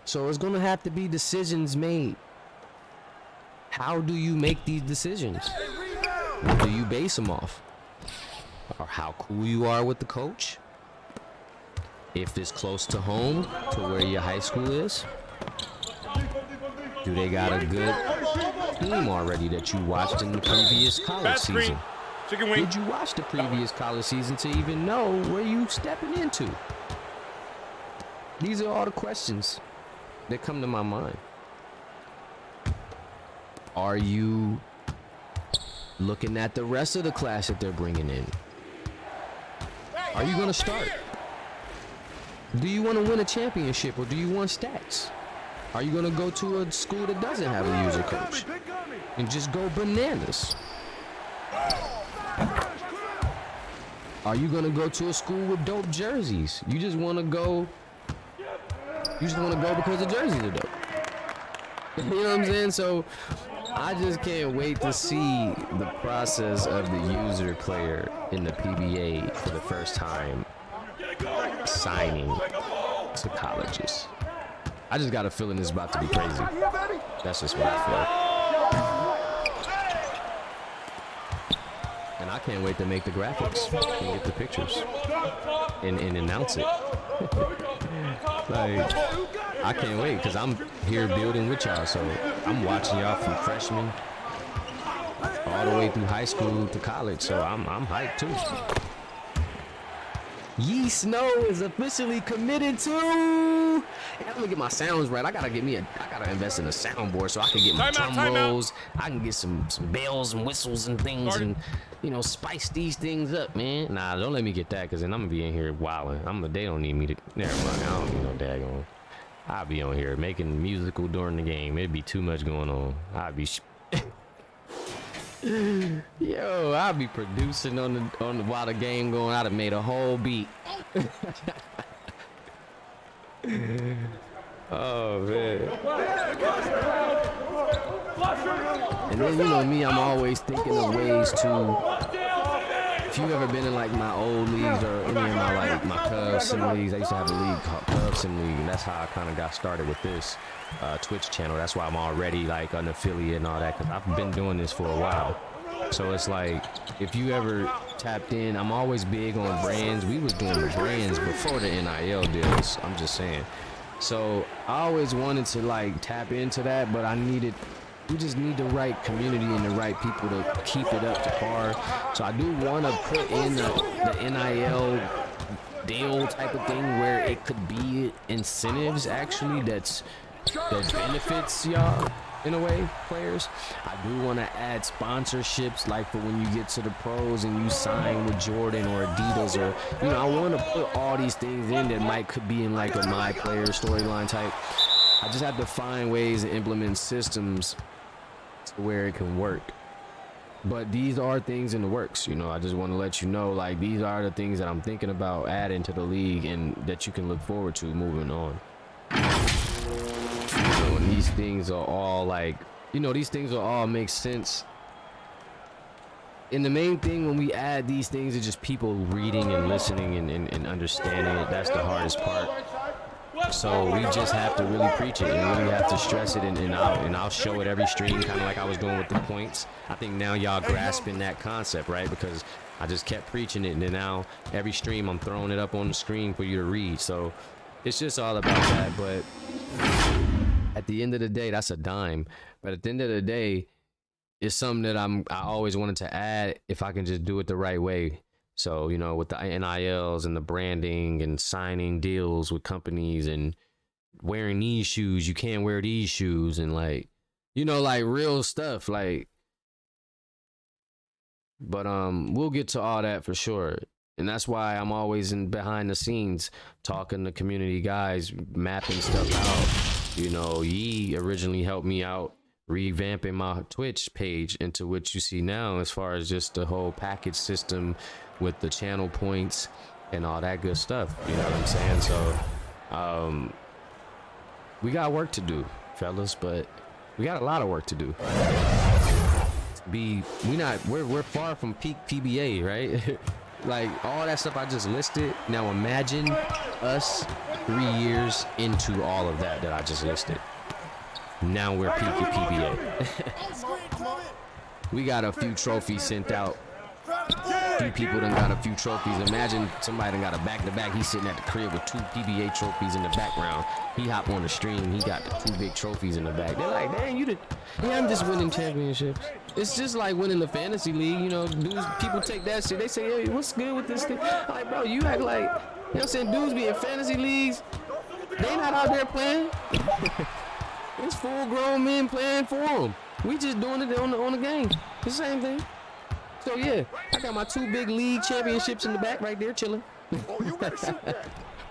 So it's gonna have to be decisions made. How do you make these decisions? What do you base them off? Or how cool you are with the coach? If it's close to home, to where your high school is? Do they got a good team already that you watched in the previous college season? Did you watch the previous college season to even know where you stepping into? These are all the questions that come to my mind. Are you looking at the rest of the class that they're bringing in? Are you going to start? Do you want to win a championship, or do you want stats? Are you going to go to a school that doesn't have a user coach and just go bananas? Are you gonna go to a school with dope jerseys? You just wanna go. You just wanna go because the jerseys are dope. You know what I'm saying? So I just can't wait to see the process of the user player in the PBA for the first time signing to colleges. I just got a feeling it's about to be crazy. That's just what I feel. And I can't wait to make the graphics and get the pictures and announce it. Like, I can't wait because I'm here building with y'all. So I'm watching y'all from freshman all the way through high school to college. So I'm hyped too. Yee Snow is officially committed to. I'm gonna get my sounds right. I gotta invest in a soundboard so I can get my drum rolls. I can get some bells and whistles and things and, you know, spice these things up, man. Nah, don't let me get that, because then I'm gonna be in here wilding. They don't need me to. Never mind. I don't need no daggone. I'll be on here making musical during the game. It'd be too much going on. I'll be. Yo, I'll be producing on the while the game going. I'd have made a whole beat. Oh man. And then, you know me, I'm always thinking of ways to. If you ever been in like my old leagues or any of my Cubs sim leagues, I used to have a league called Cubs sim league, and that's how I kind of got started with this Twitch channel. That's why I'm already like an affiliate and all that, because I've been doing this for a while. So it's like, if you ever tapped in, I'm always big on brands. We was doing the brands before the NIL deals. I'm just saying. So I always wanted to like tap into that, but we just need the right community and the right people to keep it up to par. So I do want to put in the NIL deal type of thing where it could be incentives actually that benefits y'all in a way, players. I do want to add sponsorships, like for when you get to the pros and you sign with Jordan or Adidas, or, you know, I want to put all these things in that could be in like a my player storyline type. I just have to find ways to implement systems to where it can work. But these are things in the works, you know. I just want to let you know, like, these are the things that I'm thinking about adding to the league and that you can look forward to moving on. You know, and these things are all like, you know, these things will all make sense. And the main thing when we add these things is just people reading and listening and understanding it. That's the hardest part. So we just have to really preach it and really have to stress it, and I'll show it every stream, kind of like I was doing with the points. I think now y'all grasping that concept, right? Because I just kept preaching it, and then now every stream I'm throwing it up on the screen for you to read. So it's just all about that. But at the end of the day, that's a dime. But at the end of the day, it's something that I always wanted to add if I can just do it the right way. So, you know, with the NILs and the branding and signing deals with companies and wearing these shoes, you can't wear these shoes, and like, you know, like real stuff, like. But we'll get to all that for sure. And that's why I'm always in behind the scenes talking to community guys, mapping stuff out. You know, Yee originally helped me out revamping my Twitch page into what you see now, as far as just the whole package system with the channel points and all that good stuff. You know what I'm saying? So we got work to do, fellas, but we got a lot of work to do. We're far from peak PBA, right? Like all that stuff I just listed. Now imagine us 3 years into all of that I just listed. Now we're peak at PBA. We got a few trophies sent out. A few people done got a few trophies. Imagine somebody done got a back-to-back. He's sitting at the crib with 2 PBA trophies in the background. He hopped on the stream. He got the 2 big trophies in the back. They're like, dang, yeah, I'm just winning championships. It's just like winning the fantasy league. You know, dudes, people take that shit. They say, hey, what's good with this thing? I'm like, bro, you act like, you know what I'm saying? Dudes be in fantasy leagues. They not out there playing. It's full-grown men playing for them. We just doing it on the game. It's the same thing. So yeah, I got my 2 big league championships in the back right there, chilling.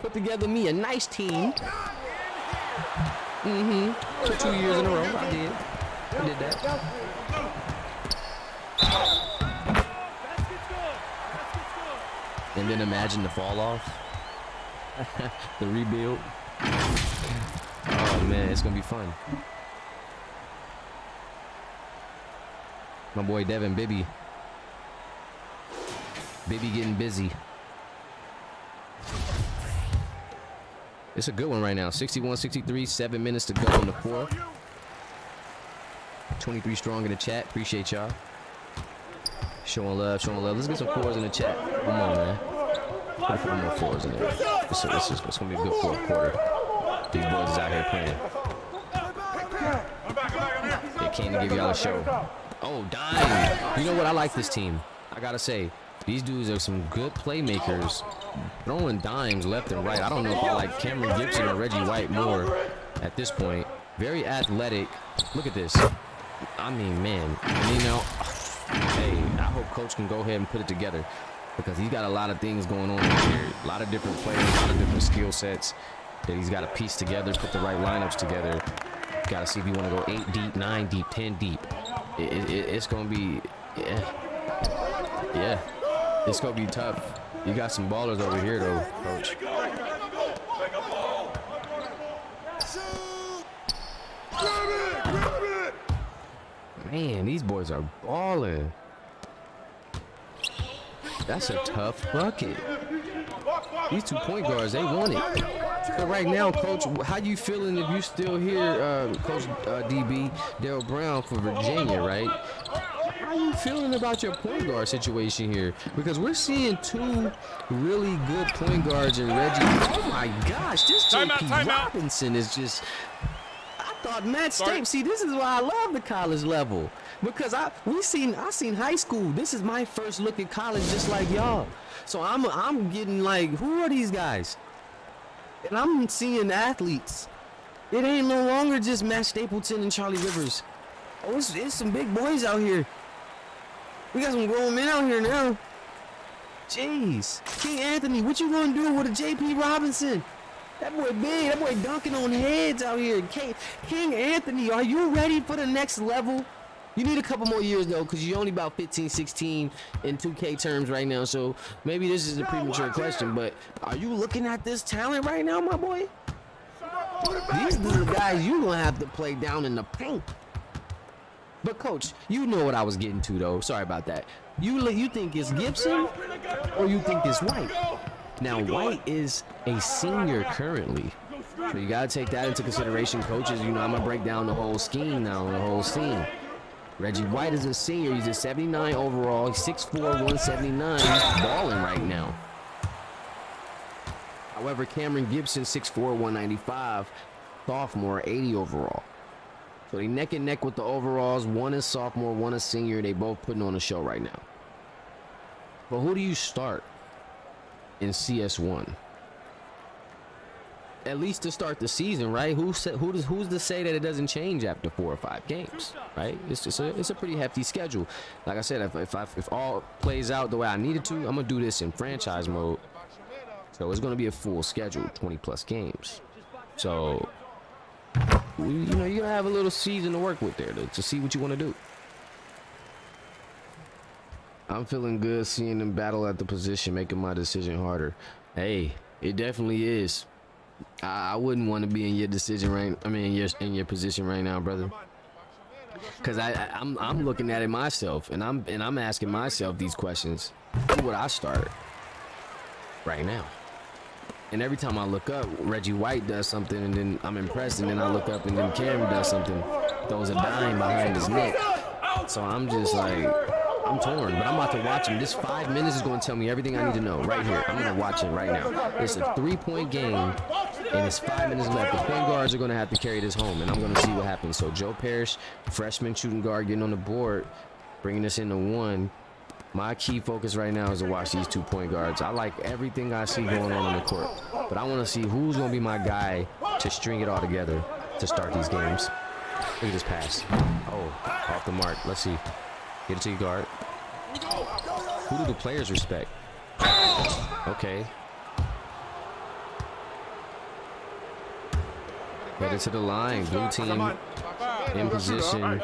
Put together me a nice team. For 2 years in a row, I did that. And then imagine the fall off. The rebuild. Oh man, it's gonna be fun. My boy Devin Bibby getting busy. It's a good one right now. 61-63, 7 minutes to go in the fourth. 23 strong in the chat. Appreciate y'all. Showing love, showing love. Let's get some fours in the chat. Come on, man. Put a couple more fours in there. It's gonna be a good fourth quarter. These boys is out here playing. They came to give y'all a show. Oh, dime. You know what? I like this team. I gotta say, these dudes are some good playmakers, throwing dimes left and right. I don't know if I like Cameron Gibson or Reggie White more at this point. Very athletic. Look at this. I mean, man. You know, hey, I hope Coach can go ahead and put it together because he's got a lot of things going on here. A lot of different players, a lot of different skill sets that he's got to piece together, put the right lineups together. Got to see if you want to go 8 deep, 9 deep, 10 deep. It's going to be, yeah. It's going to be tough. You got some ballers over here, though, Coach. Man, these boys are balling. That's a tough bucket. These 2 point guards, they want it. But right now, Coach, how you feeling if you still here, Coach DB, Darryl Brown for Virginia, right? How you feeling about your point guard situation here? Because we're seeing 2 really good point guards in Reggie. Oh my gosh, this JP Robinson is just... I thought Matt Stapes. See, this is why I love the college level, because I seen high school. This is my first look at college, just like y'all. So I'm getting like, who are these guys? And I'm seeing athletes. It ain't no longer just Matt Stapleton and Charlie Rivers. Oh, it's some big boys out here. We got some grown men out here now. Jeez, King Anthony, what you gonna do with a JP Robinson? That boy big, that boy dunking on heads out here. King Anthony, are you ready for the next level? You need a couple more years, though, because you're only about 15, 16 in 2K terms right now. So maybe this is a premature question, but are you looking at this talent right now, my boy? These are the guys you're going to have to play down in the paint. But, Coach, you know what I was getting to, though. Sorry about that. You think it's Gibson or you think it's White? Now, White is a senior currently, so you got to take that into consideration, coaches. You know, I'm going to break down the whole scheme now, the whole scene. Reggie White is a senior. He's a 79 overall. He's 6'4", 179. He's balling right now. However, Cameron Gibson, 6'4", 195, sophomore, 80 overall. So they neck and neck with the overalls. One is sophomore, one is senior. They both putting on a show right now. But who do you start in CS1? At least to start the season, right? Who's to say that it doesn't change after 4 or 5 games, right? It's a pretty hefty schedule. Like I said, if all plays out the way I needed to, I'm gonna do this in franchise mode. So it's gonna be a full schedule, 20+ games. So you know, you're gonna have a little season to work with there to see what you want to do. I'm feeling good seeing them battle at the position, making my decision harder. Hey, it definitely is. I wouldn't want to be in your decision in your position right now, brother. Cause I'm looking at it myself, and I'm asking myself these questions. Who would I start right now? And every time I look up, Reggie White does something, and then I'm impressed, and then I look up, and then Cameron does something, throws a dime behind his neck. So I'm just like, I'm torn, but I'm about to watch him. This 5 minutes is going to tell me everything I need to know right here. I'm going to watch it right now. It's a 3-point game, and it's 5 minutes left. The point guards are going to have to carry this home, and I'm going to see what happens. So Joe Parrish, freshman shooting guard, getting on the board, bringing us into 1. My key focus right now is to watch these 2 point guards. I like everything I see going on the court, but I want to see who's going to be my guy to string it all together to start these games. Look at this pass. Oh, off the mark. Let's see. Get it to your guard. Who do the players respect? Okay. Headed to the line. Blue team in position.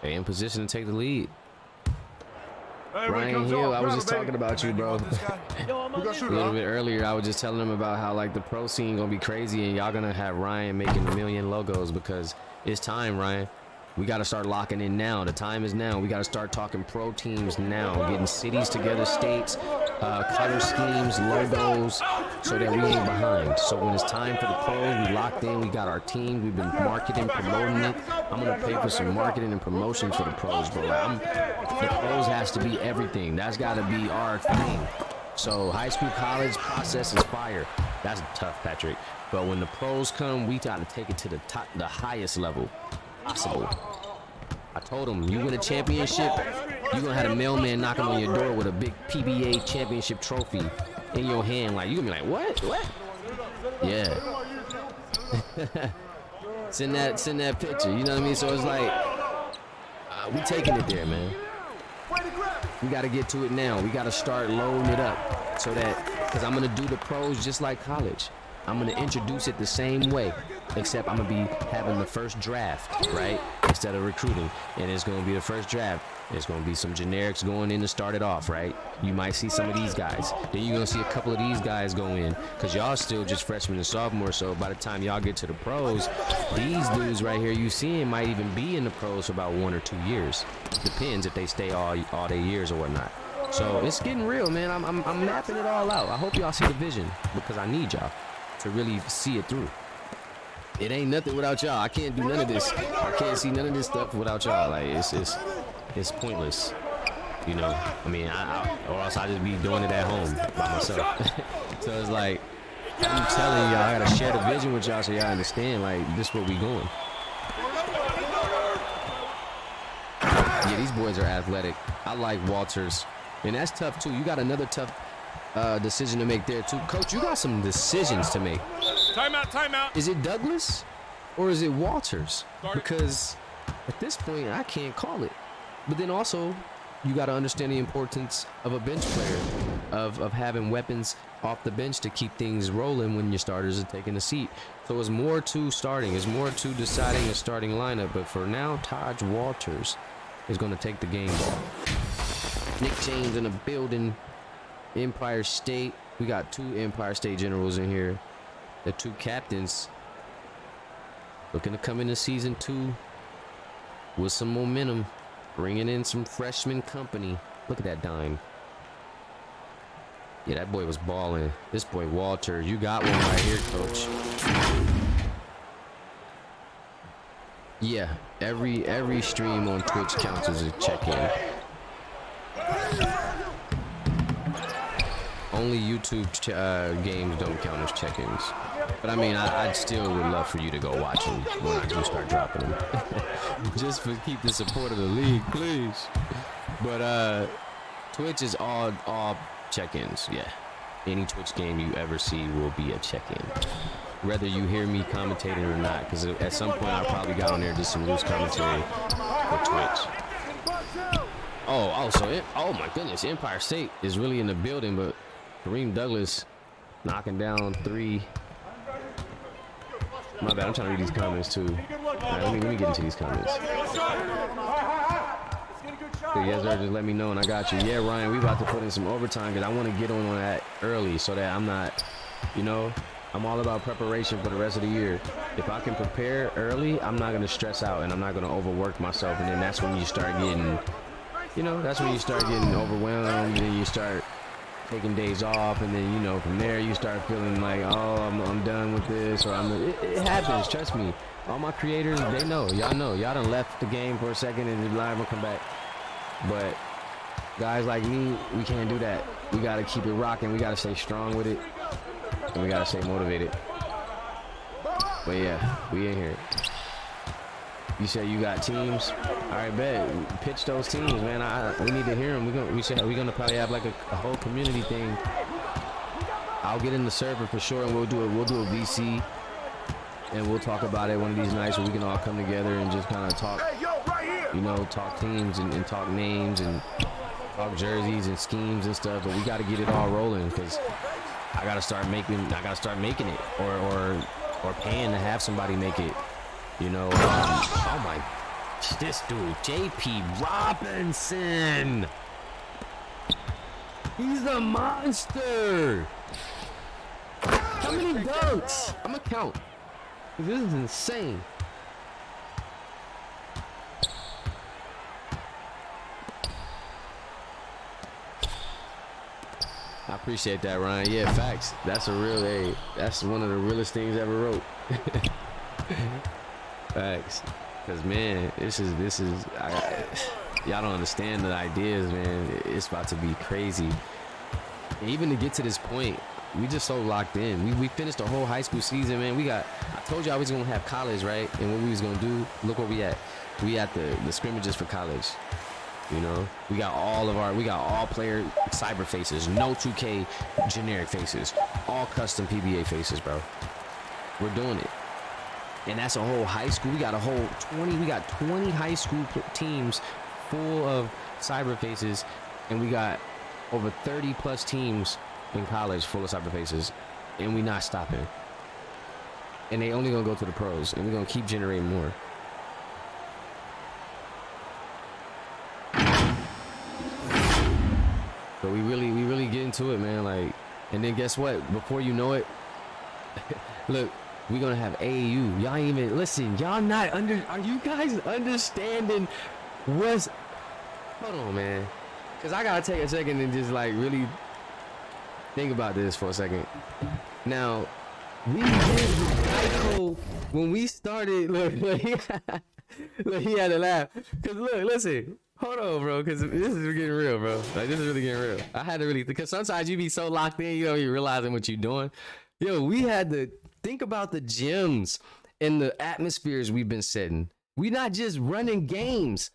They in position to take the lead. Ryan Hill, I was just talking about you, bro. A little bit earlier, I was just telling him about how like the pro scene gonna be crazy, and y'all gonna have Ryan making a million logos because it's time, Ryan. We got to start locking in now. The time is now. We got to start talking pro teams now, getting cities together, states, color schemes, logos, so that we ain't behind. So when it's time for the pros, we locked in. We got our team. We've been marketing, promoting it. I'm gonna pay for some marketing and promotions for the pros, bro. The pros has to be everything. That's got to be our thing. So high school, college process is fire. That's tough, Patrick. But when the pros come, we got to take it to the top, the highest level possible. I told him, you win a championship, you're gonna have a mailman knocking on your door with a big PBA championship trophy in your hand. Like, you gonna be like, what? Yeah. send that picture, you know what I mean? So it's like, we taking it there, man. We gotta get to it now. We gotta start loading it up so that, because I'm gonna do the pros just like college. I'm gonna introduce it the same way, except I'm gonna be having the first draft, right? Instead of recruiting. And it's gonna be the first draft. There's gonna be some generics going in to start it off, right? You might see some of these guys. Then you're gonna see a couple of these guys go in, because y'all still just freshmen and sophomores. So by the time y'all get to the pros, these dudes right here you seeing might even be in the pros for about 1 or 2 years. Depends if they stay all their years or whatnot. So it's getting real, man. I'm mapping it all out. I hope y'all see the vision, because I need y'all to really see it through. It ain't nothing without y'all. I can't do none of this. I can't see none of this stuff without y'all. Like, it's pointless, you know. I mean, or else I just be doing it at home by myself. So it's like, I'm telling y'all, I gotta share the vision with y'all so y'all understand, like, this where we going. Yeah, these boys are athletic. I like Walters, and that's tough too. You got another tough decision to make there too. Coach, you got some decisions to make. Timeout. Is it Douglas or is it Walters? Because at this point, I can't call it. But then also, you got to understand the importance of a bench player, of having weapons off the bench to keep things rolling when your starters are taking a seat. So it's more to starting. It's more to deciding a starting lineup. But for now, Taj Walters is going to take the game ball. Nick James in the building. Empire State. We got 2 Empire State generals in here. The 2 captains looking to come into season 2 with some momentum, bringing in some freshman company. Look at that dime. Yeah, that boy was balling. This boy Walter, you got one right here, coach. Yeah, every stream on Twitch counts as a check-in. Only YouTube games don't count as check-ins. But I mean, I still would love for you to go watch them when I do start dropping them. Just for keep the support of the league, please. But Twitch is all check-ins, yeah. Any Twitch game you ever see will be a check-in. Whether you hear me commentating or not, because at some point I probably got on there just some loose commentary for Twitch. Oh my goodness, Empire State is really in the building, but Kareem Douglas knocking down 3. My bad, I'm trying to read these comments too. Right, let me get into these comments. So yes, sir, just let me know and I got you. Yeah, Ryan, we about to put in some overtime because I want to get on that early so that I'm not, you know, I'm all about preparation for the rest of the year. If I can prepare early, I'm not going to stress out and I'm not going to overwork myself. And then that's when you start getting, you know, that's when you start getting overwhelmed and you start taking days off, and then, you know, from there you start feeling like, oh, I'm done with this, or it happens, trust me. All my creators, they know, y'all done left the game for a second and the live will come back. But guys like me, we can't do that. We gotta keep it rocking, we gotta stay strong with it, and we gotta stay motivated. But yeah, we in here. You said you got teams. All right, bet. Pitch those teams, man. We need to hear them. We're gonna probably have like a whole community thing. I'll get in the server for sure, and we'll do a VC, and we'll talk about it one of these nights where we can all come together and just kind of talk. You know, talk teams and talk names and talk jerseys and schemes and stuff. But we got to get it all rolling because I gotta start making it, or paying to have somebody make it. You know, oh my, this dude, JP Robinson. He's a monster. How many dunks? I'm gonna count. This is insane. I appreciate that, Ryan. Yeah, facts. That's a real, hey, that's one of the realest things I ever wrote. Facts. Cause man, this is y'all don't understand the ideas, man. It's about to be crazy. And even to get to this point, we just so locked in. We finished the whole high school season, man. I told you I was gonna have college, right? And what we was gonna do, look where we at. We at the scrimmages for college. You know, we got all player cyber faces, no 2K generic faces, all custom PBA faces, bro. We're doing it. And that's a whole high school. We got 20 high school teams full of cyber faces, and we got over 30 plus teams in college full of cyber faces, and we not stopping. And they only gonna go to the pros, and we're gonna keep generating more. But we really get into it, man. Like, and then guess what? Before you know it, look, we're gonna have AAU. Y'all ain't even listen. Y'all not under. Are you guys understanding what's? Hold on, man. Cause I gotta take a second and just like really think about this for a second. Now, we did Geico when we started. Look, look, he had to laugh. Cause look, listen. Hold on, bro, because this is getting real, bro. Like, this is really getting real. I had to really, because sometimes you be so locked in, you don't even realizing what you're doing. Yo, we had to think about the gyms and the atmospheres we've been setting. We not just running games.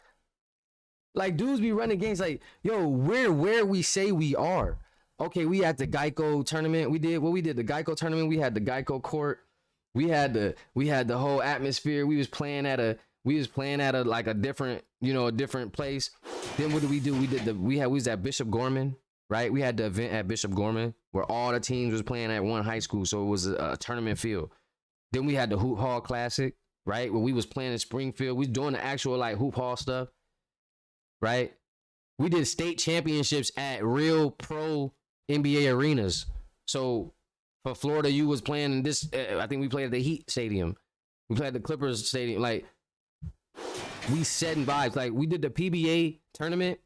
Like, dudes be running games like, yo, we're where we say we are. Okay, we at the Geico tournament. We did the Geico tournament. We had the Geico court. We had the whole atmosphere. We was playing at a like a different, a different place. Then what did we do? We was at Bishop Gorman, right? We had the event at Bishop Gorman where all the teams was playing at one high school, so it was a tournament field. Then we had the Hoop Hall Classic, right? Where we was playing in Springfield. We was doing the actual like Hoop Hall stuff, right? We did state championships at real pro NBA arenas. So for Florida, you was playing in this. I think we played at the Heat Stadium. We played at the Clippers Stadium. Like, we setting vibes. Like, we did the PBA tournament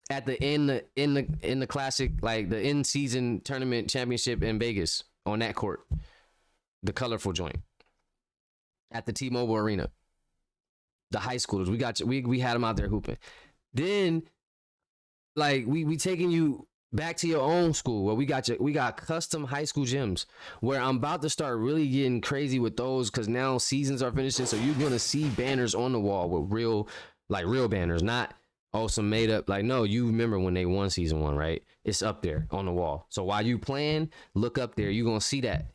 at the in the classic, like the in season tournament championship in Vegas on that court, the colorful joint at the T-Mobile Arena. The high schoolers, we had them out there hooping. Then, like, we taking you back to your own school where we got custom high school gyms where I'm about to start really getting crazy with those because now seasons are finishing. So you're going to see banners on the wall with real banners, not some made up. Like, no, you remember when they won season 1, right? It's up there on the wall. So while you playing, look up there. You're going to see that.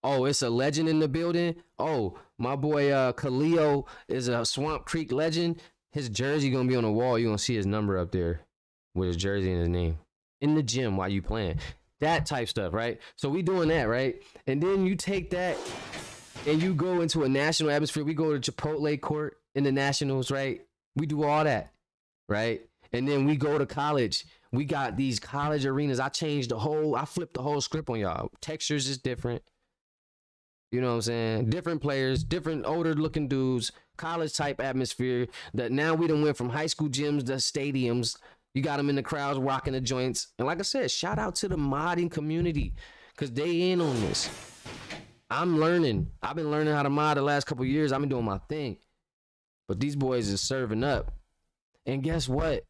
Oh, it's a legend in the building. Oh, my boy Khalil is a Swamp Creek legend. His jersey going to be on the wall. You're going to see his number up there with his jersey and his name. In the gym while you playing, that type stuff, right? So we doing that, right? And then you take that and you go into a national atmosphere. We go to Chipotle Court in the Nationals, right? We do all that, right? And then we go to college. We got these college arenas. I flipped the whole script on y'all. Textures is different. You know what I'm saying? Different players, different older looking dudes, college type atmosphere. That now we done went from high school gyms to stadiums. You got them in the crowds rocking the joints. And like I said, shout out to the modding community because they in on this. I'm learning. I've been learning how to mod the last couple of years. I've been doing my thing. But these boys is serving up. And guess what?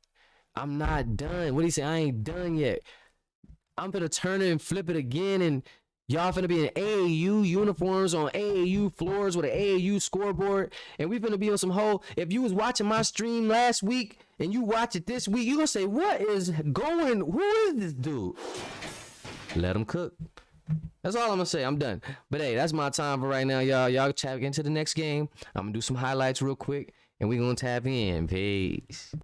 I'm not done. What do you say? I ain't done yet. I'm going to turn it and flip it again. And y'all finna be in AAU uniforms on AAU floors with an AAU scoreboard. And we finna be on some whole. If you was watching my stream last week and you watch it this week, you gonna say, what is going? Who is this dude? Let him cook. That's all I'm gonna say. I'm done. But hey, that's my time for right now, y'all. Y'all tap into the next game. I'm gonna do some highlights real quick and we gonna tap in. Peace.